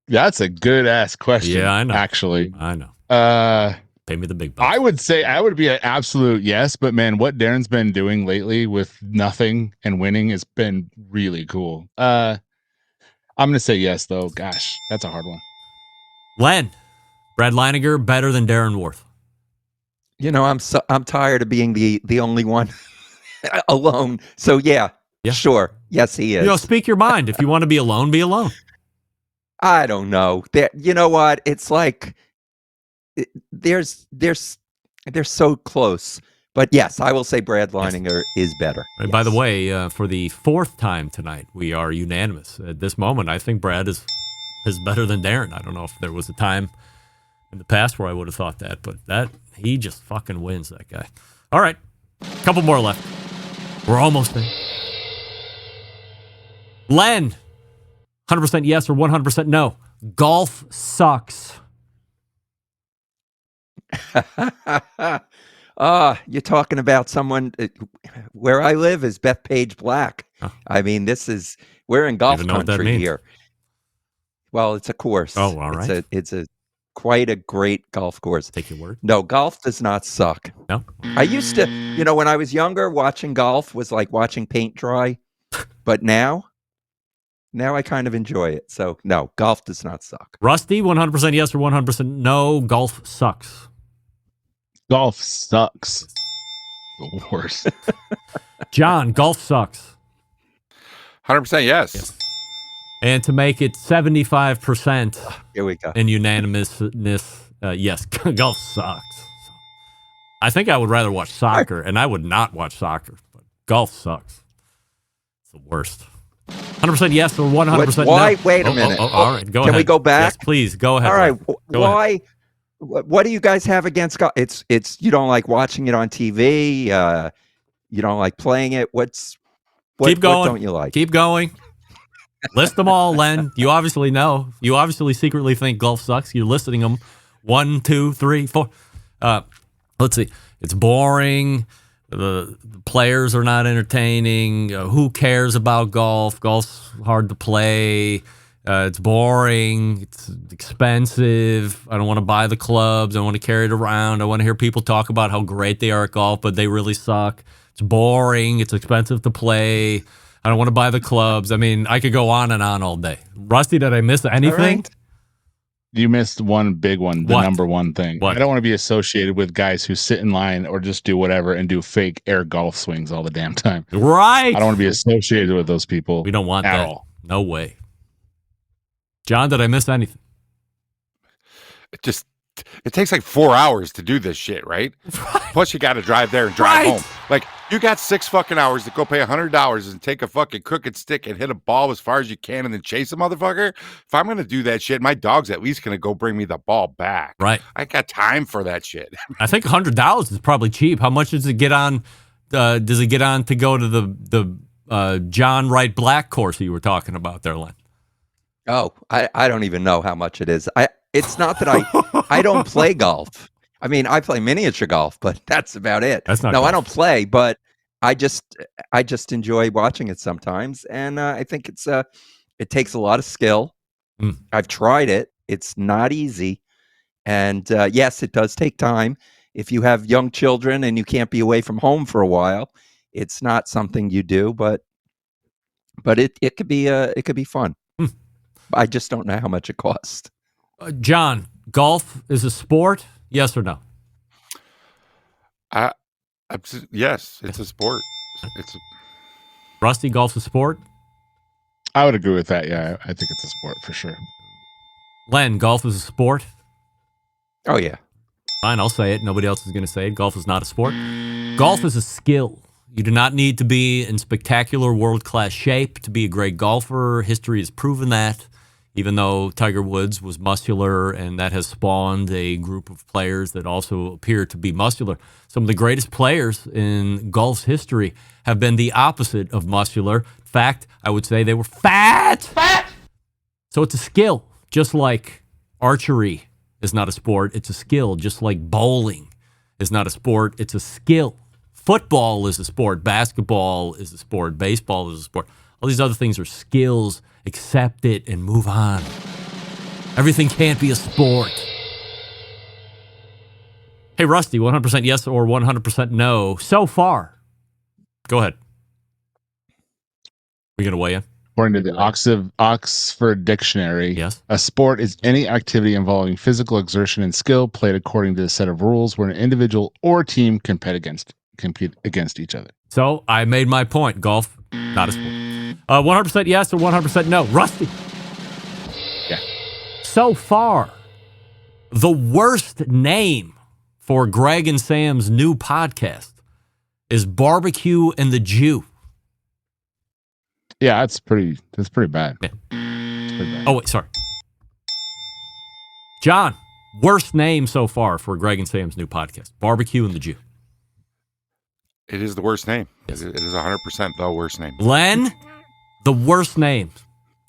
Yeah, that's a good ass question. Yeah, I know. Actually, I know. Pay me the big bucks. I would say I would be an absolute yes, but man, what Darren's been doing lately with nothing and winning has been really cool. I'm gonna say yes, though. Gosh, that's a hard one. Len, Brad Leininger better than Darren Worth. I'm tired of being the only one alone. So yeah, sure, yes, he is. Speak your mind. If you want to be alone, be alone. I don't know. You know what? It's like they're so close. But yes, I will say Brad Leininger is better. Yes. By the way, for the fourth time tonight, we are unanimous. At this moment, I think Brad is better than Darren. I don't know if there was a time in the past where I would have thought that, but he just fucking wins, that guy. All right, a couple more left. We're almost there. Len, 100% yes or 100% no. Golf sucks. You're talking about someone where I live is Bethpage Black. Oh. I mean, we're in golf country here. Well, it's a course. Oh, all right. It's quite a great golf course. Take your word. No, golf does not suck. No. I used to, when I was younger, watching golf was like watching paint dry. But now I kind of enjoy it. So no, golf does not suck. Rusty, 100% yes or 100% no. Golf sucks. Golf sucks. The worst. John, golf sucks. 100% yes. And to make it 75% here we go. in unanimousness, yes, golf sucks. I think I would rather watch soccer, and I would not watch soccer, but golf sucks. It's the worst. 100% yes or 100% why? no. Wait a minute. All right, go ahead. Can we go back? Yes, please, go ahead. All right. Go why? ahead. What do you guys have against golf? It's you don't like watching it on TV. You don't like playing it. Keep going. What don't you like? Keep going. List them all, Len. You obviously know. You obviously secretly think golf sucks. You're listing them. 1, 2, 3, 4. Let's see. It's boring. The players are not entertaining. Who cares about golf? Golf's hard to play. It's boring. It's expensive. I don't want to buy the clubs. I want to carry it around. I want to hear people talk about how great they are at golf, but they really suck. It's boring. It's expensive to play. I don't want to buy the clubs. I mean, I could go on and on all day. Rusty, did I miss anything? Right. You missed one big one, the number one thing. What? I don't want to be associated with guys who sit in line or just do whatever and do fake air golf swings all the damn time. Right. I don't want to be associated with those people. We don't want at that. all. No way. John, did I miss anything? It takes like 4 hours to do this shit, right? Plus you got to drive there and drive home. Like you got 6 fucking hours to go pay $100 and take a fucking crooked stick and hit a ball as far as you can and then chase a motherfucker. If I'm going to do that shit, my dog's at least going to go bring me the ball back. Right. I got time for that shit. I think $100 is probably cheap. How much does it get on? Does it get on to go to the John Wright Black course that you were talking about there, Len? Oh, I don't even know how much it is. It's not that I don't play golf. I mean, I play miniature golf, but that's about it. That's not no, golf. I don't play, but I just enjoy watching it sometimes, and I think it takes a lot of skill. I've tried it; it's not easy, and yes, it does take time. If you have young children and you can't be away from home for a while, it's not something you do, but it could be fun. I just don't know how much it costs. John, golf is a sport? Yes or no? Yes, it's a sport. Rusty, golf's a sport? I would agree with that. Yeah, I think it's a sport for sure. Len, golf is a sport? Oh, yeah. Fine, I'll say it. Nobody else is going to say it. Golf is not a sport. Golf is a skill. You do not need to be in spectacular world-class shape to be a great golfer. History has proven that. Even though Tiger Woods was muscular, and that has spawned a group of players that also appear to be muscular. Some of the greatest players in golf's history have been the opposite of muscular. In fact, I would say they were fat. So it's a skill, just like archery is not a sport. It's a skill, just like bowling is not a sport. It's a skill. Football is a sport. Basketball is a sport. Baseball is a sport. All these other things are skills. Accept it and move on. Everything can't be a sport. Hey, Rusty, 100% yes or 100% no so far. Go ahead. We're going to weigh in? According to the Oxford Dictionary, yes, a sport is any activity involving physical exertion and skill played according to a set of rules where an individual or team compete against each other. So I made my point. Golf, not a sport. 100% yes or 100% no. Rusty. Yeah. So far, the worst name for Greg and Sam's new podcast is Barbecue and the Jew. Yeah, that's pretty bad. Yeah. Oh, wait, sorry. John, worst name so far for Greg and Sam's new podcast, Barbecue and the Jew. It is the worst name. Yes. It is 100% the worst name. Len, the worst name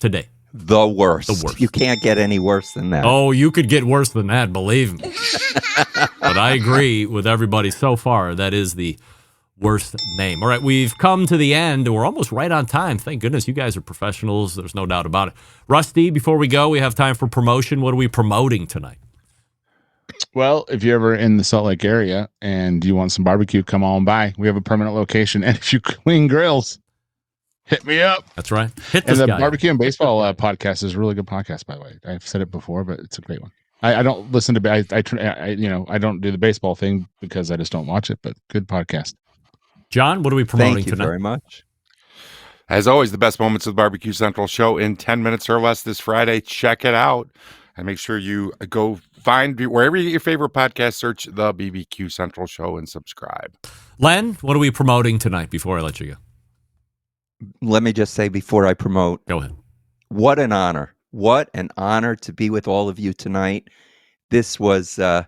today. The worst. The worst. You can't get any worse than that. Oh, you could get worse than that, believe me. But I agree with everybody so far. That is the worst name. All right, we've come to the end. We're almost right on time. Thank goodness you guys are professionals. There's no doubt about it. Rusty, before we go, we have time for promotion. What are we promoting tonight? Well, if you're ever in the Salt Lake area and you want some barbecue, come on by. We have a permanent location. And if you clean grills, hit me up. That's right. Hit this and the guy. Barbecue and Baseball podcast is a really good podcast, by the way. I've said it before, but it's a great one. I don't listen to I don't do the baseball thing because I just don't watch it, but good podcast. John, what are we promoting Thank you tonight? very much. As always, the best moments of the Barbecue Central show in 10 minutes or less this Friday. Check it out. And make sure you go find wherever you get your favorite podcast, search the BBQ Central show and subscribe. Len, what are we promoting tonight before I let you go? Let me just say before I promote. Go ahead. What an honor. What an honor to be with all of you tonight. This was a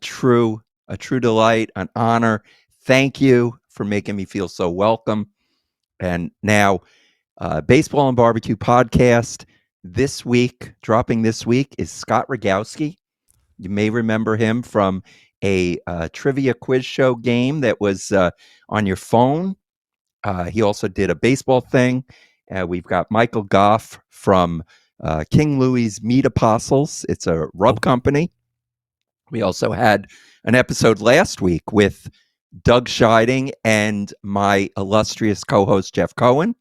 true delight, an honor. Thank you for making me feel so welcome. And now, Baseball and Barbecue podcast dropping this week is Scott Rogowski. You may remember him from a trivia quiz show game that was on your phone. He also did a baseball thing. We've got Michael Goff from King Louie's Meat Apostles. It's a rub company. We also had an episode last week with Doug Scheiding and my illustrious co-host Jeff Cohen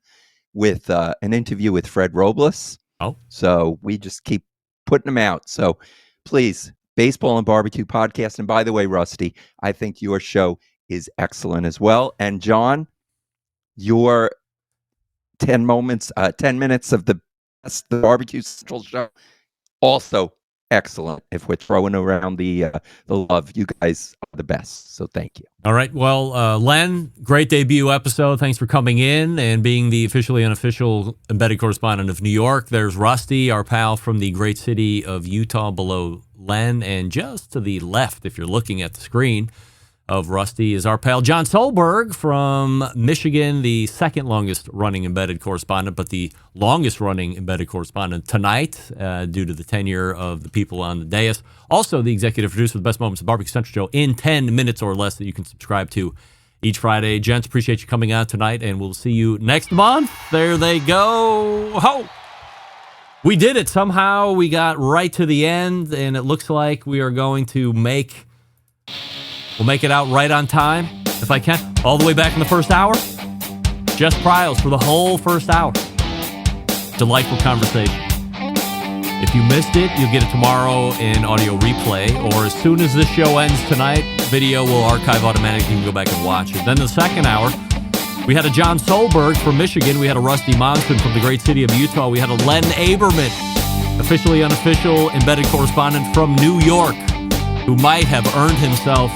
with an interview with Fred Robles. Oh. So we just keep putting them out. So please, Baseball and Barbecue podcast. And by the way, Rusty, I think your show is excellent as well. And John, your 10 minutes of the Barbecue Central show, also excellent. If we're throwing around the love, you guys are the best. So thank you. All right. Well, Len, great debut episode. Thanks for coming in and being the officially unofficial embedded correspondent of New York. There's Rusty, our pal from the great city of Utah below Len. And just to the left, if you're looking at the screen of Rusty, is our pal John Solberg from Michigan, the second longest running embedded correspondent, but the longest running embedded correspondent tonight due to the tenure of the people on the dais. Also, the executive producer of the Best Moments of Barbecue Central show in 10 minutes or less that you can subscribe to each Friday. Gents, appreciate you coming out tonight, and we'll see you next month. There they go. Ho! We did it. Somehow we got right to the end, and it looks like we are going to We'll make it out right on time, if I can. All the way back in the first hour. Jess Pryles for the whole first hour. Delightful conversation. If you missed it, you'll get it tomorrow in audio replay, or as soon as this show ends tonight, video will archive automatically. You can go back and watch it. Then the second hour, we had a John Solberg from Michigan. We had a Rusty Monson from the great city of Utah. We had a Len Aberman, officially unofficial embedded correspondent from New York, who might have earned himself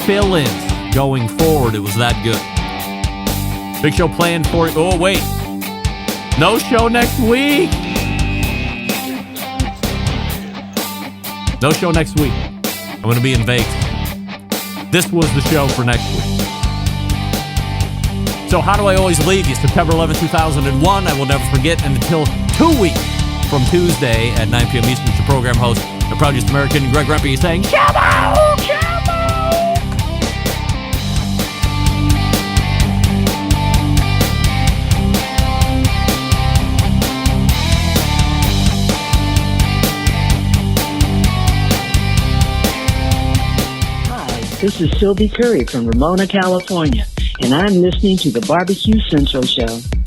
fill-ins going forward. It was that good. Big show planned for you. Oh, wait. No show next week. No show next week. I'm going to be in Vegas. This was the show for next week. So how do I always leave you? September 11, 2001. I will never forget. And until 2 weeks from Tuesday at 9 p.m. Eastern, the program host, the proudest American, Greg Rempe, is saying, Shabba! This is Sylvie Curry from Ramona, California, and I'm listening to the Barbecue Central Show.